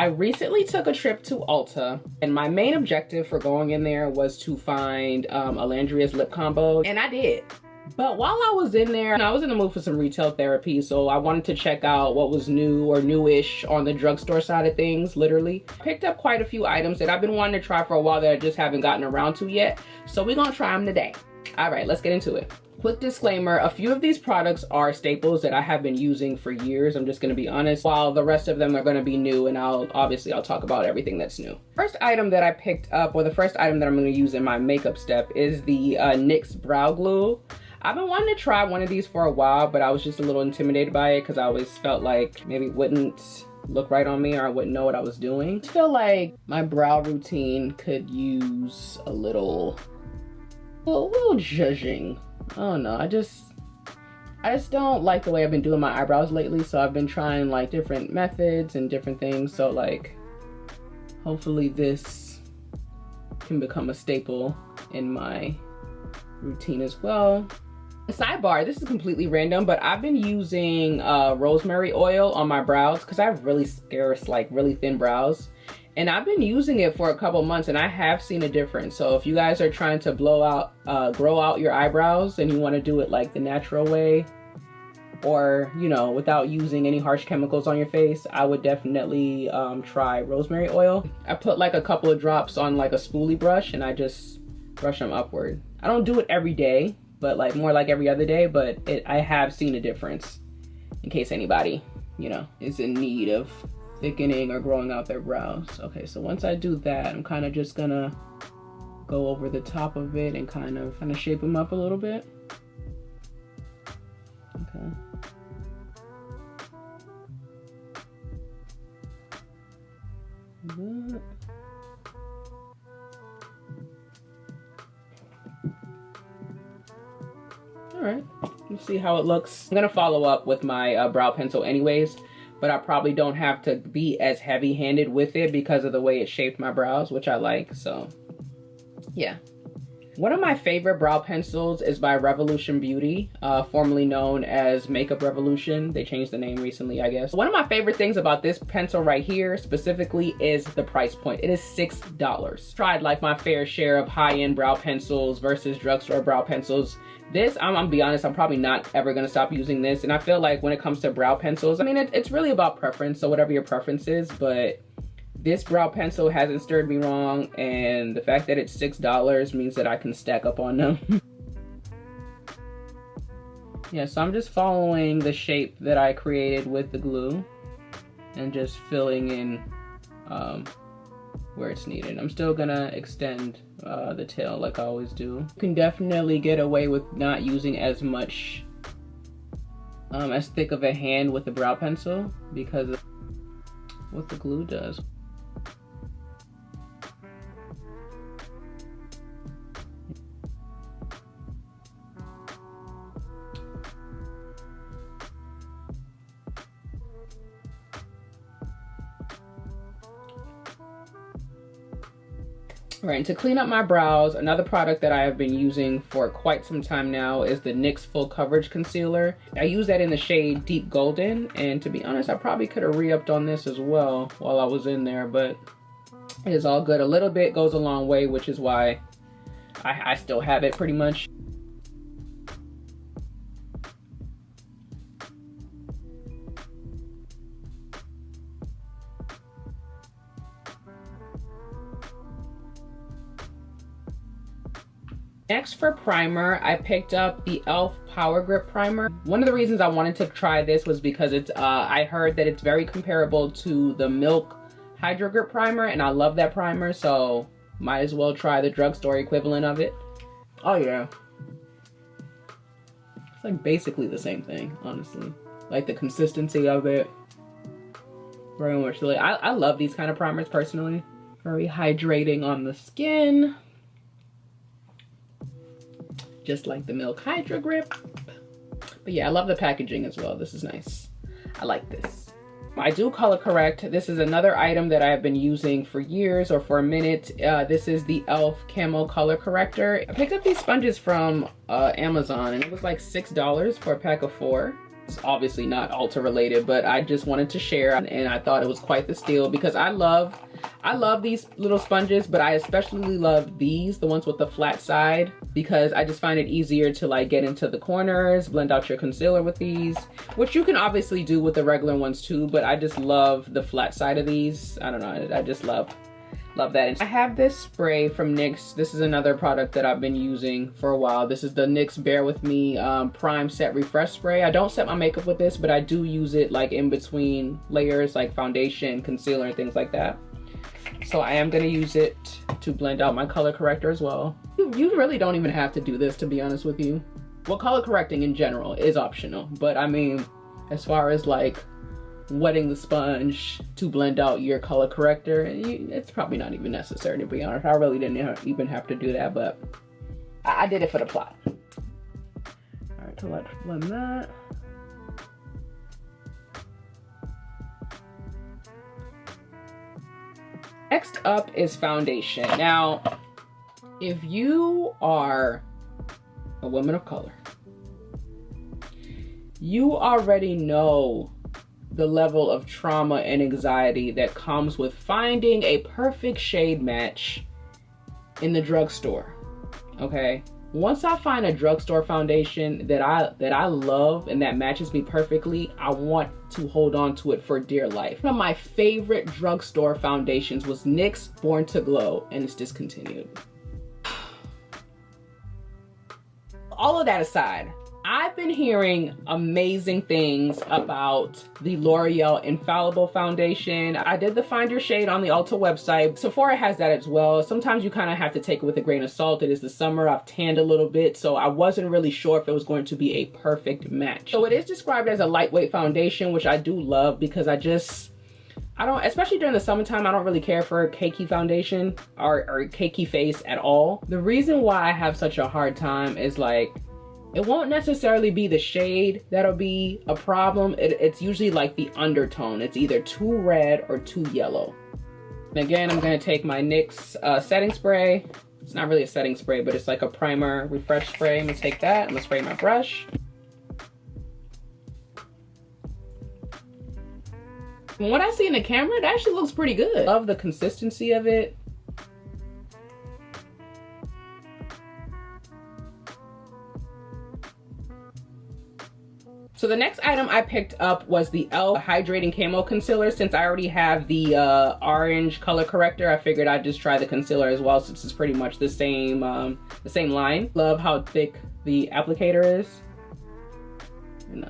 I recently took a trip to Ulta, and my main objective for going in there was to find a Landria's lip combo, and I did. But while I was in there, I was in the mood for some retail therapy, so I wanted to check out what was new or newish on the drugstore side of things, literally. Picked up quite a few items that I've been wanting to try for a while that I just haven't gotten around to yet, so we're gonna try them today. All right, let's get into it. Quick disclaimer, a few of these products are staples that I have been using for years. I'm just gonna be honest, while the rest of them are gonna be new, and I'll talk about everything that's new. First item that I picked up, or the first item that I'm gonna use in my makeup step, is the NYX Brow Glue. I've been wanting to try one of these for a while, but I was just a little intimidated by it because I always felt like maybe it wouldn't look right on me or I wouldn't know what I was doing. I feel like my brow routine could use a little zhuzhing. I don't know, I just don't like the way I've been doing my eyebrows lately, so I've been trying like different methods and different things. So like, hopefully this can become a staple in my routine as well. Sidebar, this is completely random, but I've been using rosemary oil on my brows because I have really scarce, like really thin brows. And I've been using it for a couple months and I have seen a difference. So if you guys are trying to grow out your eyebrows and you want to do it like the natural way, or you know, without using any harsh chemicals on your face, I would definitely try rosemary oil. I put like a couple of drops on like a spoolie brush and I just brush them upward. I don't do it every day, but like more like every other day, but I have seen a difference, in case anybody, you know, is in need of thickening or growing out their brows. Okay, so once I do that, I'm kind of just gonna go over the top of it and kind of shape them up a little bit. Okay. Good. All right, let's see how it looks. I'm gonna follow up with my brow pencil anyways, but I probably don't have to be as heavy-handed with it because of the way it shaped my brows, which I like, so yeah. One of my favorite brow pencils is by Revolution Beauty, formerly known as Makeup Revolution. They changed the name recently, I guess. One of my favorite things about this pencil right here specifically is the price point. It is $6. Tried like my fair share of high-end brow pencils versus drugstore brow pencils. This, I'm gonna be honest, I'm probably not ever gonna stop using this. And I feel like when it comes to brow pencils, I mean, it's really about preference, so whatever your preference is, but this brow pencil hasn't stirred me wrong, and the fact that it's $6 means that I can stack up on them. Yeah, so I'm just following the shape that I created with the glue and just filling in where it's needed. I'm still gonna extend the tail like I always do. You can definitely get away with not using as much, as thick of a hand with the brow pencil because of what the glue does. All right, and to clean up my brows, another product that I have been using for quite some time now is the NYX Full Coverage Concealer. I use that in the shade Deep Golden, and to be honest, I probably could have re-upped on this as well while I was in there, but it is all good. A little bit goes a long way, which is why I still have it pretty much. Next for primer, I picked up the e.l.f. Power Grip Primer. One of the reasons I wanted to try this was because it's I heard that it's very comparable to the Milk Hydro Grip Primer, and I love that primer, so might as well try the drugstore equivalent of it. Oh yeah. It's like basically the same thing, honestly. Like the consistency of it. Very much really. I love these kind of primers personally. Very hydrating on the skin. Just like the Milk Hydro Grip. But yeah, I love the packaging as well. This is nice. I like this. I do color correct. This is another item that I have been using for years or for a minute. This is the e.l.f. Camo Color Corrector. I picked up these sponges from Amazon and it was like $6 for a pack of 4. It's obviously not Ulta related, but I just wanted to share, and I thought it was quite the steal because I love these little sponges, but I especially love these, the ones with the flat side, because I just find it easier to like get into the corners, blend out your concealer with these, which you can obviously do with the regular ones too, but I just love the flat side of these. I don't know, I just love that. And I have this spray from NYX. This is another product that I've been using for a while. This is the NYX Bear With Me Prime Set Refresh Spray. I don't set my makeup with this, but I do use it like in between layers, like foundation, concealer, and things like that. So I am gonna use it to blend out my color corrector as well. You really don't even have to do this, to be honest with you. Well, color correcting in general is optional, but I mean, as far as like wetting the sponge to blend out your color corrector, it's probably not even necessary, to be honest. I really didn't even have to do that, but I did it for the plot. All right, so let's blend that. Next up is foundation. Now, if you are a woman of color, you already know the level of trauma and anxiety that comes with finding a perfect shade match in the drugstore, okay? Once I find a drugstore foundation that I love and that matches me perfectly, I want to hold on to it for dear life. One of my favorite drugstore foundations was NYX Born to Glow, and it's discontinued. All of that aside, I've been hearing amazing things about the L'Oreal Infallible foundation. I did the Find Your Shade on the Ulta website. Sephora has that as well. Sometimes you kind of have to take it with a grain of salt. It is the summer, I've tanned a little bit, so I wasn't really sure if it was going to be a perfect match. So it is described as a lightweight foundation, which I do love because I don't, especially during the summertime, I don't really care for cakey foundation or cakey face at all. The reason why I have such a hard time is like, it won't necessarily be the shade that'll be a problem. It's usually like the undertone. It's either too red or too yellow. And again, I'm gonna take my NYX setting spray. It's not really a setting spray, but it's like a primer refresh spray. I'm gonna take that, I'm gonna spray my brush. From what I see in the camera, it actually looks pretty good. Love the consistency of it. So the next item I picked up was the e.l.f. Hydrating Camo Concealer. Since I already have the orange color corrector, I figured I'd just try the concealer as well, since it's pretty much the same line. Love how thick the applicator is. And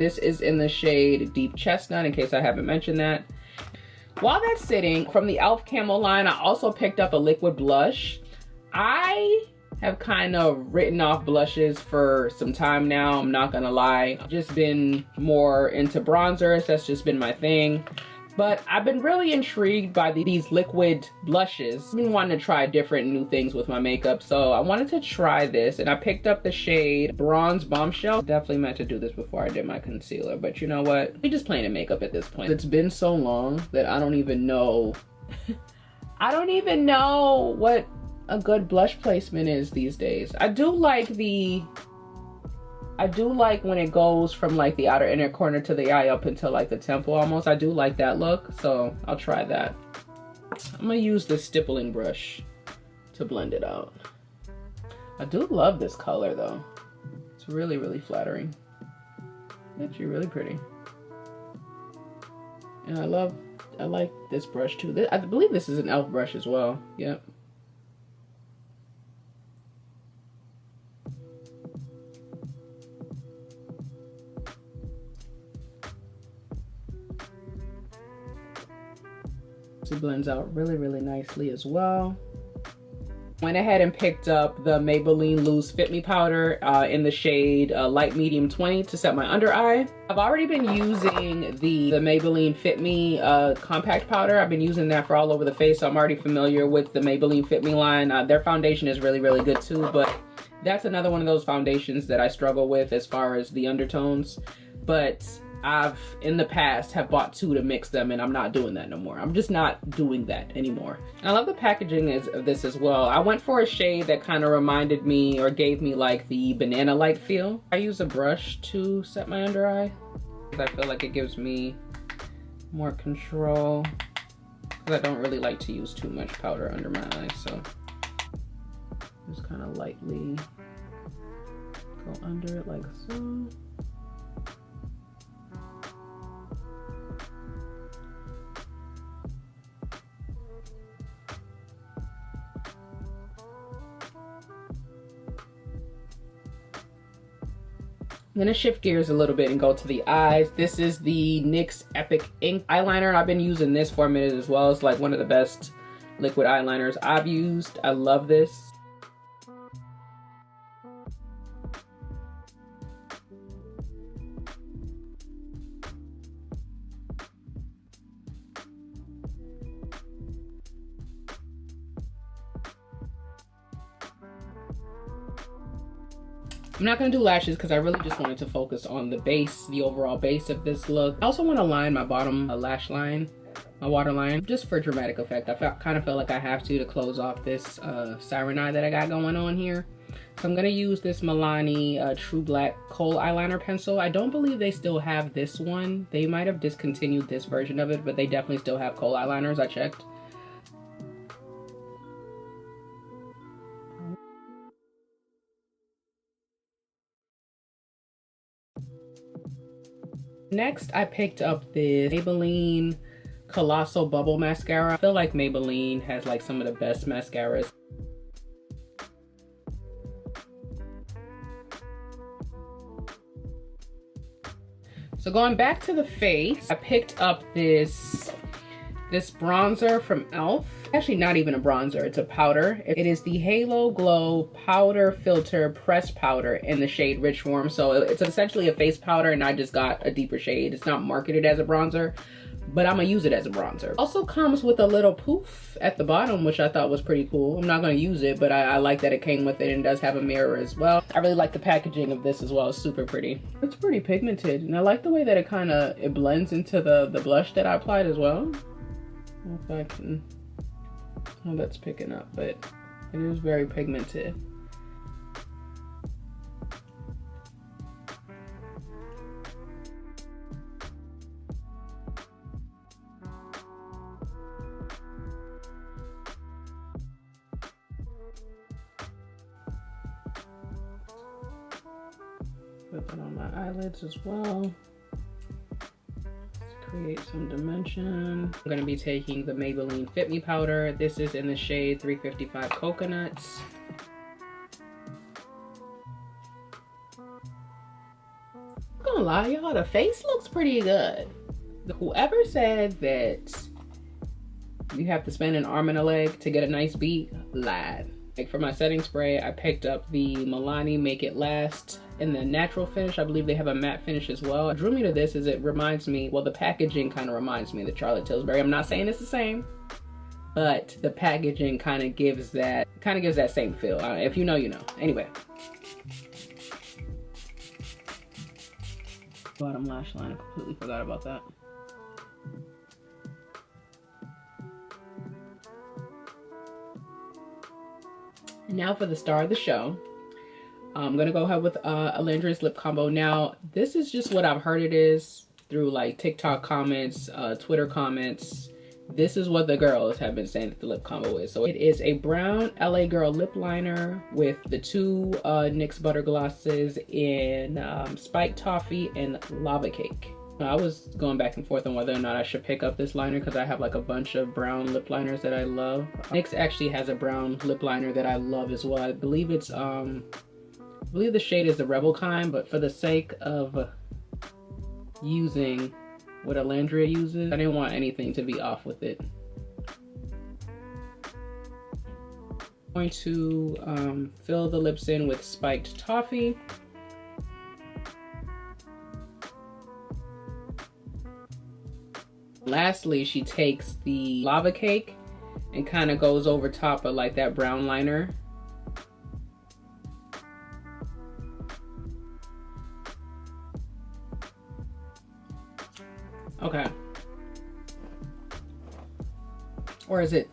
this is in the shade Deep Chestnut, in case I haven't mentioned that. While that's sitting, from the e.l.f. Camo line, I also picked up a liquid blush. I have kind of written off blushes for some time now, I'm not gonna lie. I've just been more into bronzers, that's just been my thing. But I've been really intrigued by these liquid blushes. I've been wanting to try different new things with my makeup, so I wanted to try this, and I picked up the shade Bronze Bombshell. Definitely meant to do this before I did my concealer, but you know what? We're just playing in makeup at this point. It's been so long that I don't even know. I don't even know what a good blush placement is these days. I do like when it goes from like the outer inner corner to the eye up until like the temple almost. I do like that look, so I'll try that. I'm gonna use the stippling brush to blend it out. I do love this color though. It's really, really flattering. Actually really pretty. And I like this brush too. I believe this is an e.l.f. brush as well. Yep. It blends out really, really nicely as well. Went ahead and picked up the Maybelline Loose Fit Me powder in the shade Light Medium 20 to set my under eye. I've already been using the Maybelline Fit Me compact powder. I've been using that for all over the face, so I'm already familiar with the Maybelline Fit Me line. Their foundation is really, really good too, but that's another one of those foundations that I struggle with as far as the undertones. But I've in the past have bought two to mix them, and I'm not doing that no more. I'm just not doing that anymore. I love the packaging of this as well. I went for a shade that kind of reminded me or gave me like the banana light feel. I use a brush to set my under eye because I feel like it gives me more control, because I don't really like to use too much powder under my eyes. So just kind of lightly go under it like so. I'm gonna shift gears a little bit and go to the eyes. This is the NYX Epic Ink eyeliner, and I've been using this for a minute as well. It's like one of the best liquid eyeliners I've used. I love this. I'm not gonna do lashes because I really just wanted to focus on the base, the overall base of this look. I also want to line my bottom lash line, my waterline, just for dramatic effect. I kind of felt like I have to close off this siren eye that I got going on here. So I'm gonna use this Milani True Black Kohl eyeliner pencil. I don't believe they still have this one. They might have discontinued this version of it, but they definitely still have Kohl eyeliners, I checked. Next, I picked up this Maybelline Colossal Bubble Mascara. I feel like Maybelline has like some of the best mascaras. So going back to the face, I picked up this bronzer from e.l.f. Actually not even a bronzer, it's a powder. It is the Halo Glow Powder Filter Pressed Powder in the shade Rich Warm. So it's essentially a face powder, and I just got a deeper shade. It's not marketed as a bronzer, but I'm gonna use it as a bronzer. Also comes with a little poof at the bottom, which I thought was pretty cool. I'm not gonna use it, but I like that it came with it, and does have a mirror as well. I really like the packaging of this as well. It's super pretty. It's pretty pigmented, and I like the way that it blends into the blush that I applied as well. I don't know if I can, oh, that's picking up, but it is very pigmented. Put that on my eyelids as well. Create some dimension. I'm going to be taking the Maybelline Fit Me powder. This is in the shade 355 Coconuts. I'm gonna lie, y'all, the face looks pretty good. Whoever said that you have to spend an arm and a leg to get a nice beat, lied. Like for my setting spray, I picked up the Milani Make It Last in the natural finish. I believe they have a matte finish as well. What drew me to this is it reminds me, well, the packaging kind of reminds me of the Charlotte Tilbury. I'm not saying it's the same, but the packaging kind of gives that same feel. If you know, you know. Anyway. Bottom lash line, I completely forgot about that. And now for the star of the show. I'm gonna go ahead with Alandria's lip combo. Now, this is just what I've heard it is through like TikTok comments, Twitter comments. This is what the girls have been saying that the lip combo is. So it is a brown LA Girl lip liner with the two NYX butter glosses in Spiked Toffee and Lava Cake. I was going back and forth on whether or not I should pick up this liner because I have like a bunch of brown lip liners that I love. NYX actually has a brown lip liner that I love as well. I believe it's I believe the shade is the Rebel kind, but for the sake of using what Alandria uses, I didn't want anything to be off with it. I'm going to fill the lips in with Spiked Toffee. Lastly, she takes the Lava Cake and kind of goes over top of like that brown liner. Okay. Or is it